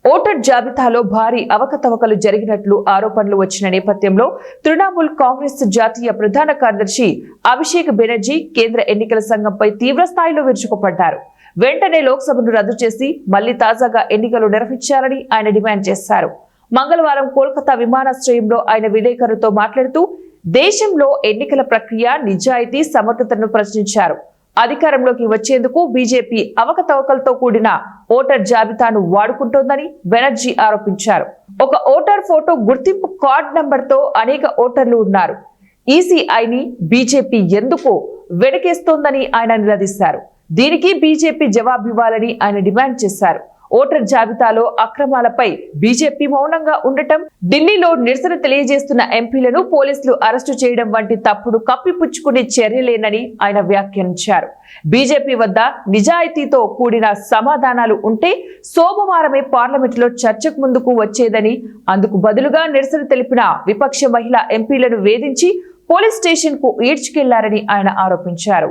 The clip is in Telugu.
ఓటర్ జాబితాలో భారీ అవకతవకలు జరిగినట్లు ఆరోపణలు వచ్చిన నేపథ్యంలో తృణమూల్ కాంగ్రెస్ జాతీయ ప్రధాన కార్యదర్శి అభిషేక్ బెనర్జీ కేంద్ర ఎన్నికల సంఘంపై తీవ్ర స్థాయిలో విరుచుకుపడ్డారు. వెంటనే లోక్సభను రద్దు చేసి మళ్లీ తాజాగా ఎన్నికలు నిర్వహించాలని ఆయన డిమాండ్ చేశారు. మంగళవారం కోల్కతా విమానాశ్రయంలో ఆయన విలేకరులతో మాట్లాడుతూ దేశంలో ఎన్నికల ప్రక్రియ నిజాయితీ సమర్థతను ప్రశ్నించారు. అధికారంలోకి వచ్చేందుకు బీజేపీ అవకతవకలతో కూడిన ఓటర్ జాబితాను వాడుకుంటోందని బెనర్జీ ఆరోపించారు. ఒక ఓటర్ ఫోటో గుర్తింపు కార్డ్ నంబర్తో అనేక ఓటర్లు ఉన్నారు. ఈసీఐని బీజేపీ ఎందుకు వెనకేస్తోందని ఆయన నిలదీశారు. దీనికి బీజేపీ జవాబివ్వాలని ఆయన డిమాండ్ చేశారు. ఓటర్ జాబితాలో అక్రమాలపై బీజేపీ మౌనంగా ఉండటం, ఢిల్లీలో నిరసన తెలియజేస్తున్న ఎంపీలను పోలీసులు అరెస్టు చేయడం వంటి తప్పుడు కప్పిపుచ్చుకునే చర్యలేనని ఆయన వ్యాఖ్యానించారు. బీజేపీ వద్ద నిజాయితీతో కూడిన సమాధానాలు ఉంటే సోమవారమే పార్లమెంటులో చర్చకు ముందుకు వచ్చేదని, అందుకు బదులుగా నిరసన తెలిపిన విపక్ష మహిళా ఎంపీలను వేధించి పోలీస్ స్టేషన్ కు ఈడ్చుకెళ్లారని ఆయన ఆరోపించారు.